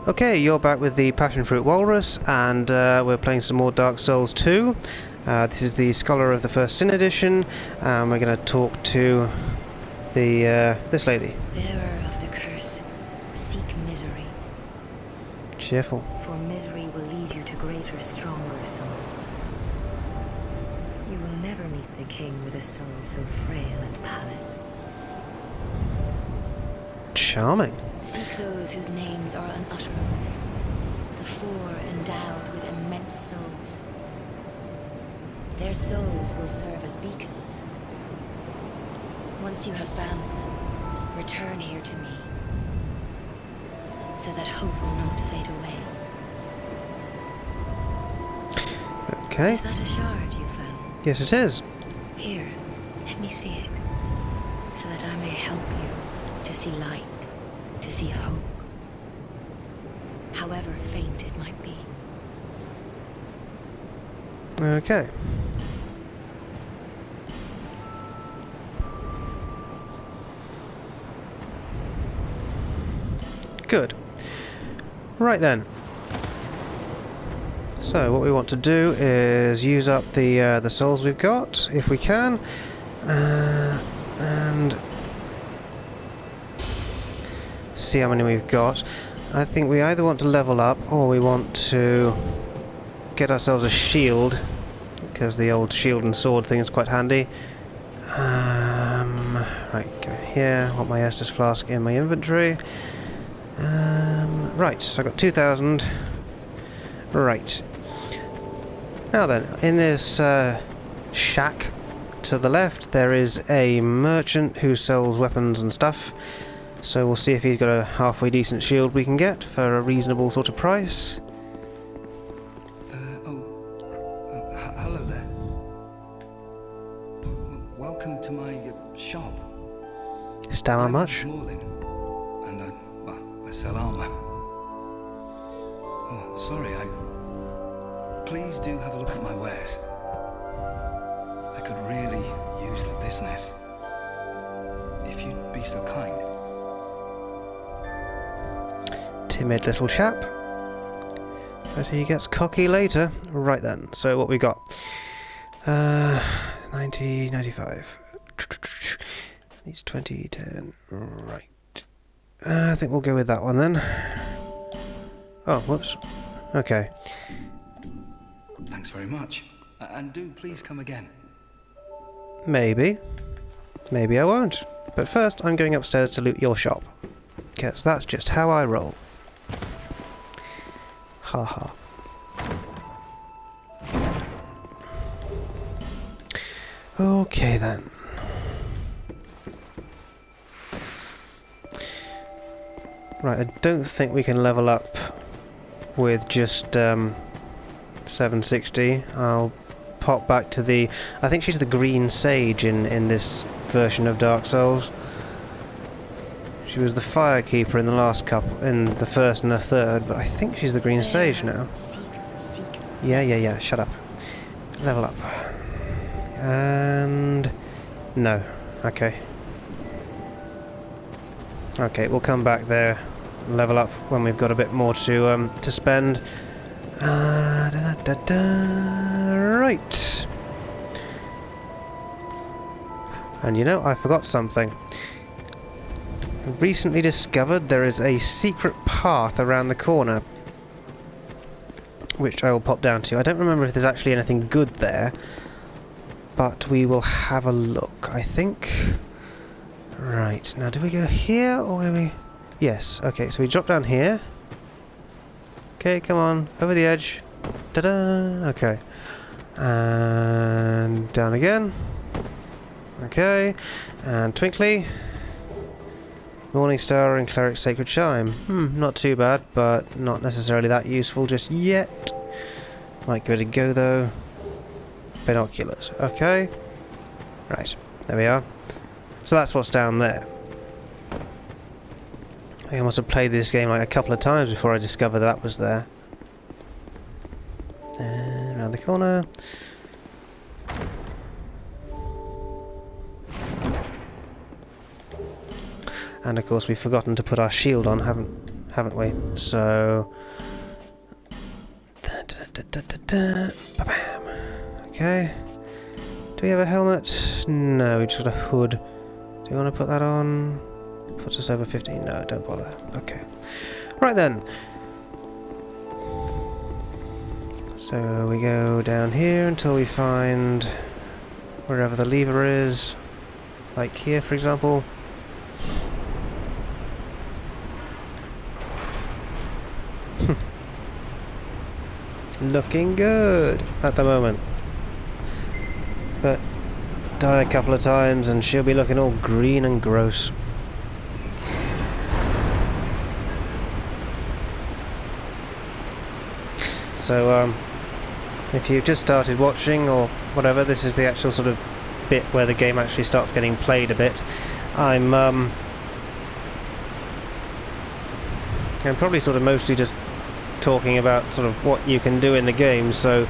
Okay, you're back with the Passionfruit Whalrus, and we're playing some more Dark Souls 2. This is the Scholar of the First Sin Edition, and we're going to talk to the this lady. Bearer of the curse, seek misery. Cheerful. For misery will lead you to greater, stronger souls. You will never meet the king with a soul so frail and pallid. Charming. Seek those whose names are unutterable. The four endowed with immense souls. Their souls will serve as beacons. Once you have found them, return here to me, so that hope will not fade away. Okay. Is that a shard you found? Yes, it is. Here, let me see it, so that I may help you to see light, to see hope, however faint it might be. Okay. Good. Right then. So what we want to do is use up the souls we've got, if we can, and see how many we've got. I think we either want to level up or we want to get ourselves a shield, because the old shield and sword thing is quite handy. Right, go here. I want my Estus flask in my inventory. Right, so I got 2,000. Right. Now then, in this shack to the left, there is a merchant who sells weapons and stuff. So we'll see if he's got a halfway decent shield we can get for a reasonable sort of price. Hello there. Welcome to my shop. Is that how much? Morlin, and I sell armor. Oh, sorry, Please do have a look at my wares. I could really use the business. If you'd be so kind. Timid little chap. But he gets cocky later. Right then, so what we got? 90, 95. Needs 20, 10. Right. I think we'll go with that one then. Oh, whoops. Okay. Thanks very much. And do please come again. Maybe. Maybe I won't. But first, I'm going upstairs to loot your shop. Because that's just how I roll. Ha ha. Okay then. Right, I don't think we can level up with just 760. I'll pop back to the... I think she's the green sage in this version of Dark Souls. She was the firekeeper in the last couple, in the first and the third, but I think she's the green sage now. Seek. Yeah, shut up. Level up. And... no. Okay. Okay, we'll come back there, level up when we've got a bit more to spend. Right. And you know, I forgot something. Recently discovered there is a secret path around the corner, which I will pop down to. I don't remember if there's actually anything good there, but we will have a look, I think. Right, now do we go here or do we... Yes, okay, so we drop down here. Okay, come on, over the edge. Ta-da! Okay. And down again. Okay, and Twinkly. Morning Star and Cleric Sacred Chime. Not too bad, but not necessarily that useful just yet. Might give it a go though. Binoculars. Okay. Right, there we are. So that's what's down there. I think I must have played this game like a couple of times before I discovered that was there. And around the corner. And of course we've forgotten to put our shield on, haven't haven't we? So... Ba-bam. Okay. Do we have a helmet? No, we just got a hood. Do you want to put that on? Puts us over 15. No, don't bother. Okay. Right then. So we go down here until we find wherever the lever is. Like here, for example. Looking good at the moment. But die a couple of times and she'll be looking all green and gross. So if you've just started watching or whatever, this is the actual sort of bit where the game actually starts getting played a bit. I'm probably sort of mostly just talking about sort of what you can do in the game, so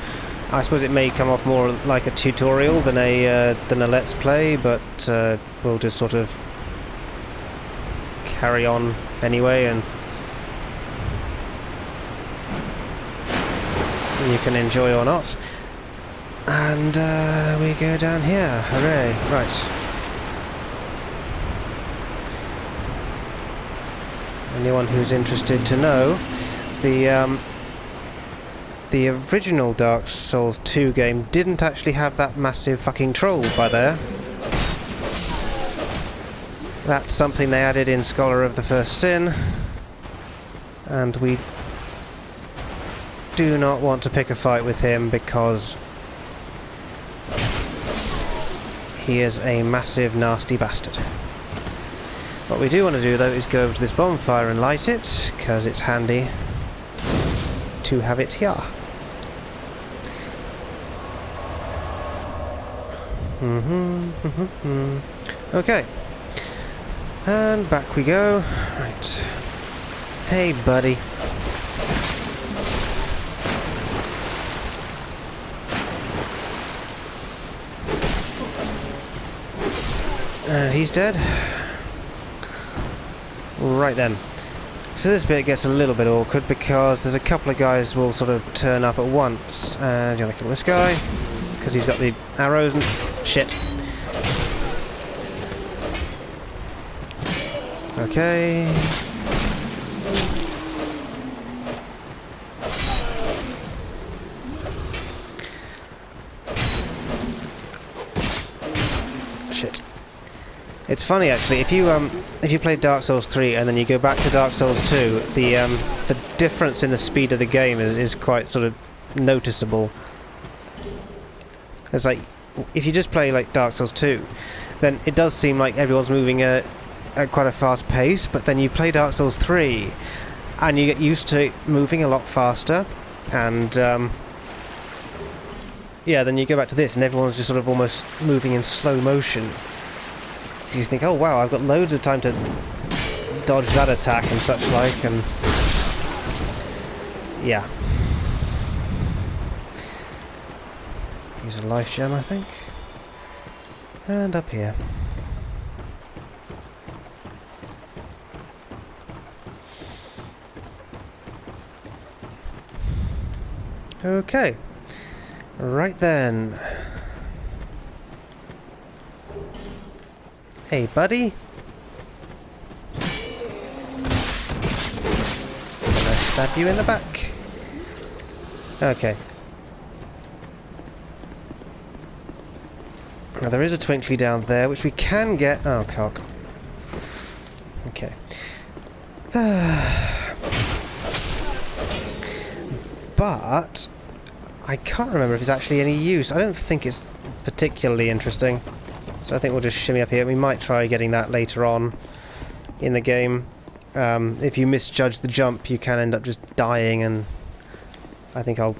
I suppose it may come off more like a tutorial than a let's play, but we'll just sort of carry on anyway, and you can enjoy or not. And we go down here. Hooray! Right. Anyone who's interested to know, the original Dark Souls 2 game didn't actually have that massive fucking troll by there. That's something they added in Scholar of the First Sin, and we do not want to pick a fight with him because he is a massive nasty bastard. What we do want to do though is go over to this bonfire and light it, because it's handy to have it here. Okay. And back we go. Right. Hey, buddy. And he's dead. Right then. So this bit gets a little bit awkward because there's a couple of guys will sort of turn up at once. And you want to kill this guy because he's got the arrows and shit. Okay. Shit. It's funny actually, if you play Dark Souls 3 and then you go back to Dark Souls 2, the difference in the speed of the game is quite sort of noticeable. It's like, if you just play like Dark Souls 2, then it does seem like everyone's moving at quite a fast pace, but then you play Dark Souls 3 and you get used to it moving a lot faster, and yeah, then you go back to this and everyone's just sort of almost moving in slow motion. So you think, oh wow, I've got loads of time to dodge that attack and such like, and yeah. Use a life gem, I think. And up here. Okay. Right then. Hey, buddy. Can I stab you in the back? Okay. Now there is a twinkly down there, which we can get... Oh, cock. Okay. But I can't remember if it's actually any use. I don't think it's particularly interesting. So I think we'll just shimmy up here. We might try getting that later on in the game. If you misjudge the jump, you can end up just dying, and I think I'll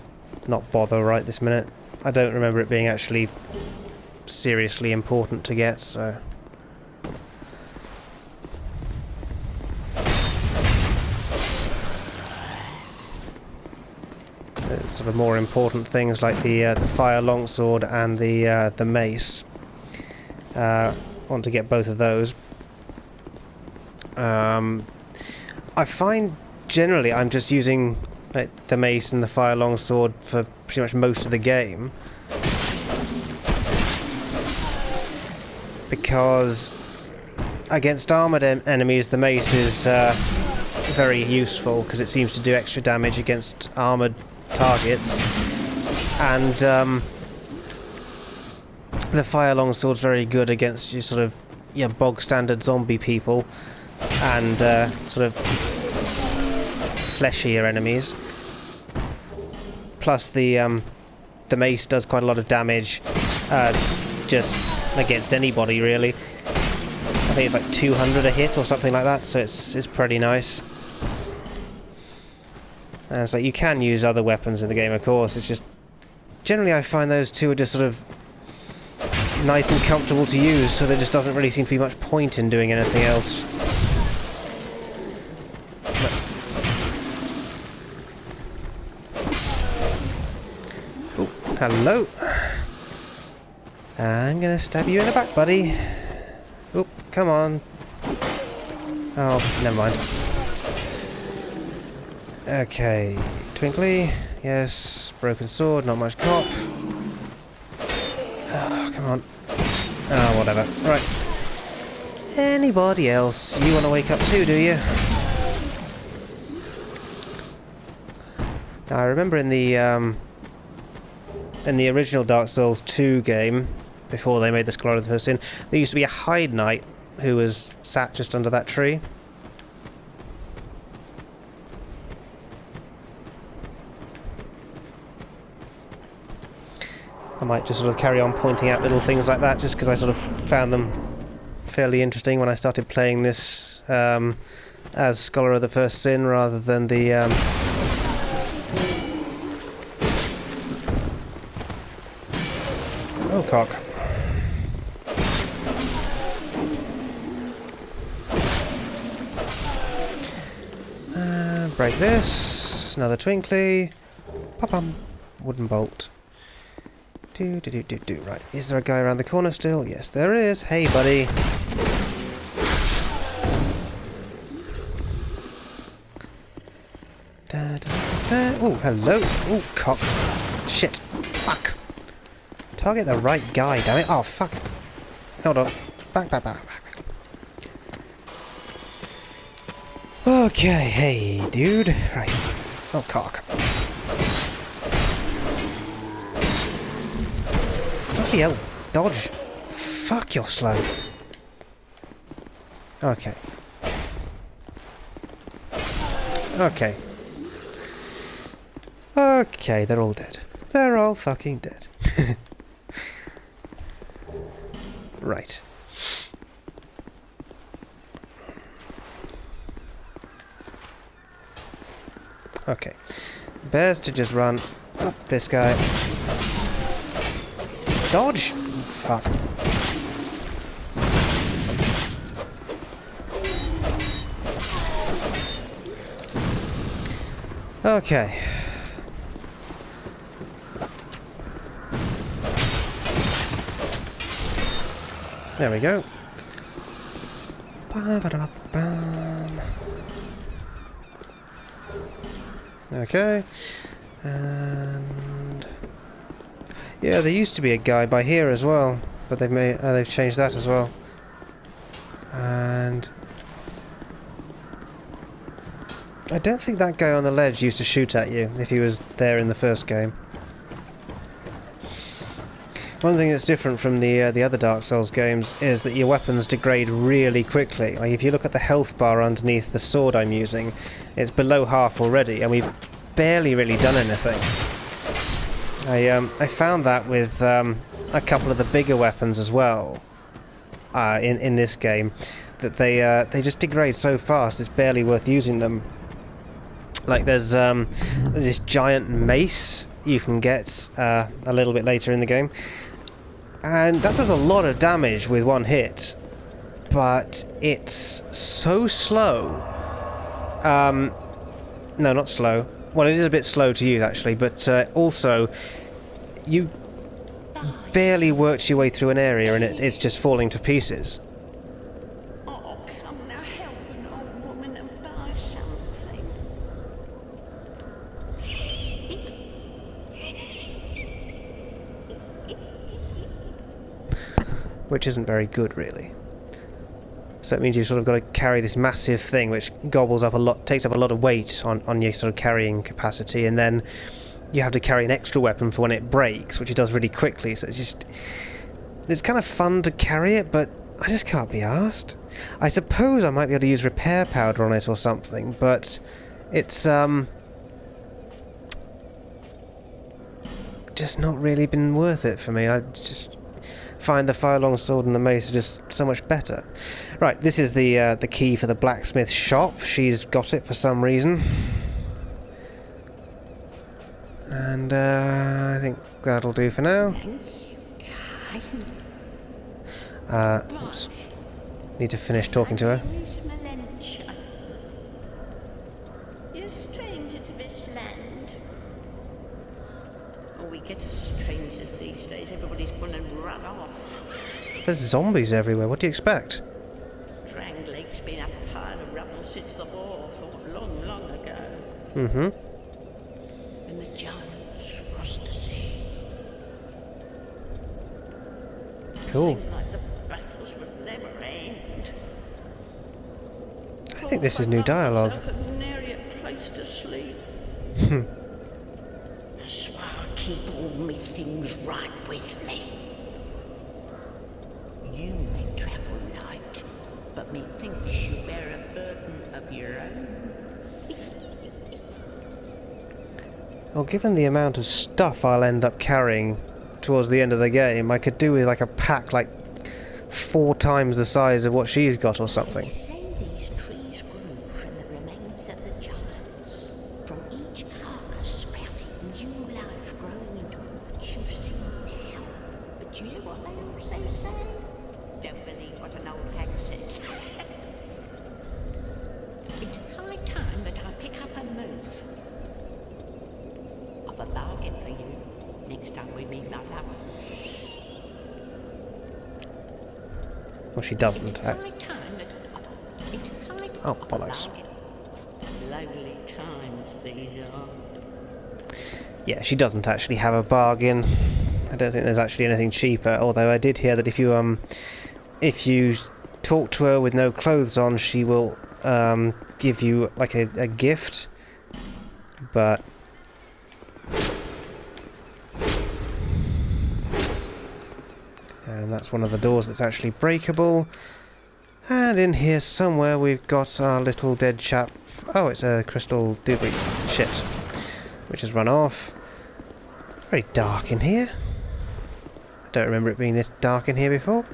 not bother right this minute. I don't remember it being actually seriously important to get, so... There's sort of more important things like the fire longsword and the mace. Want to get both of those. I find generally I'm just using like, the mace and the fire longsword for pretty much most of the game. Because against armoured enemies the mace is very useful because it seems to do extra damage against armoured targets. And the fire longsword's very good against your sort of bog standard zombie people and sort of fleshier enemies. Plus the mace does quite a lot of damage just against anybody really. I think it's like 200 a hit or something like that, so it's pretty nice. And so you can use other weapons in the game, of course. It's just generally I find those two are just sort of nice and comfortable to use, so there just doesn't really seem to be much point in doing anything else. Oh, hello. I'm gonna stab you in the back, buddy. Oh, come on. Oh, never mind. Okay, Twinkly. Yes, broken sword, not much cop. Oh, come on. Oh, whatever. Right. Anybody else? You want to wake up too, do you? Now, I remember in the original Dark Souls 2 game, before they made the Scholar of the First Sin, there used to be a Hide Knight who was sat just under that tree. I might just sort of carry on pointing out little things like that, just because I sort of found them fairly interesting when I started playing this as Scholar of the First Sin, rather than the oh, cock. Break this. Another Twinkly. Pop-pum. Wooden bolt. Do. Right, is there a guy around the corner still? Yes, there is. Hey, buddy. Oh, hello. Oh, cock. Shit. Fuck. Target the right guy, damn it. Oh, fuck. Hold on. Back. Okay, hey, dude. Right. Oh, cock. Bloody hell, dodge. Fuck, you're slow. Okay. Okay, they're all dead. They're all fucking dead. Right. Okay. Best to just run up this guy. Dodge! Fuck. Okay. There we go. Okay. And yeah, there used to be a guy by here as well, but they've changed that as well. And I don't think that guy on the ledge used to shoot at you if he was there in the first game. One thing that's different from the other Dark Souls games is that your weapons degrade really quickly. Like if you look at the health bar underneath the sword I'm using, it's below half already, and we've barely really done anything. I found that with a couple of the bigger weapons as well in this game, that they just degrade so fast it's barely worth using them. Like there's this giant mace you can get a little bit later in the game, and that does a lot of damage with one hit, but it's so slow. No, not slow. Well, it is a bit slow to use actually, but also you barely worked your way through an area and it's just falling to pieces. Oh, come now, help an old woman and buy something. which isn't very good, really. So it means you've sort of got to carry this massive thing, which gobbles up a lot, takes up a lot of weight on your sort of carrying capacity, and then you have to carry an extra weapon for when it breaks, which it does really quickly. So it's kind of fun to carry it, but I just can't be arsed. I suppose I might be able to use repair powder on it or something, but it's just not really been worth it for me. I just find the fire-long sword and the mace are just so much better. Right, this is the key for the Blacksmith Shop. She's got it for some reason. And I think that'll do for now. Oops. Need to finish talking to her. You're a stranger to this land. Oh, we get as strangers these days. Everybody's gone and run off. There's zombies everywhere. What do you expect? Dranglake's been up a pile of rubble since the war fought long, long ago. Mm-hmm. And the giants crossed the sea. Cool. Seemed like the battles would never end. I think this is new dialogue. Nary a place to sleep. That's why I keep all me things right with me. You may travel light, but methinks you bear a burden of your own. Well, given the amount of stuff I'll end up carrying towards the end of the game, I could do with like a pack like 4 times the size of what she's got or something. They say these trees grew from the remains of the giants. From each carcass sprouted new life growing into what you see now. But you know what they also say? Don't believe what an old hag says. It's high time that I pick up a move. I've a bargain for you next time we meet, my love. Well, she doesn't. It's high time that Oh, bollocks. Lonely times these are. Yeah, she doesn't actually have a bargain. I don't think there's actually anything cheaper, although I did hear that if you talk to her with no clothes on, she will give you like a gift. But and that's one of the doors that's actually breakable. And in here somewhere we've got our little dead chap. Oh, it's a crystal doobly shit, which has run off. Very dark in here. I don't remember it being this dark in here before.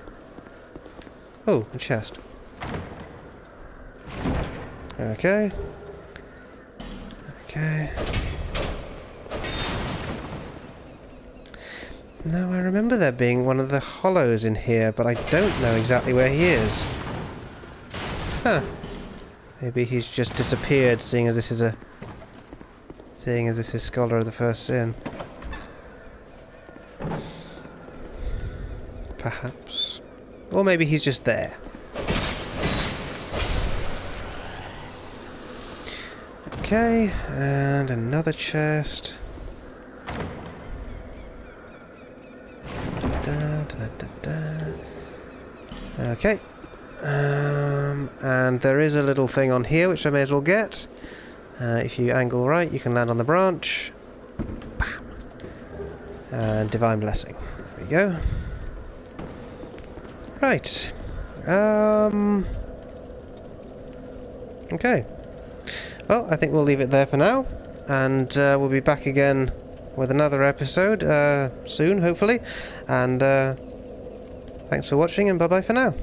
Oh, a chest. Okay. Okay. Now I remember there being one of the hollows in here, but I don't know exactly where he is. Huh. Maybe he's just disappeared, seeing as this is Scholar of the First Sin. Perhaps. Or maybe he's just there. Okay, and another chest. Okay. And there is a little thing on here which I may as well get. If you angle right, you can land on the branch. Bam. And Divine Blessing. There we go. Right. Okay. Well, I think we'll leave it there for now. And we'll be back again with another episode soon, hopefully. And thanks for watching, and bye-bye for now.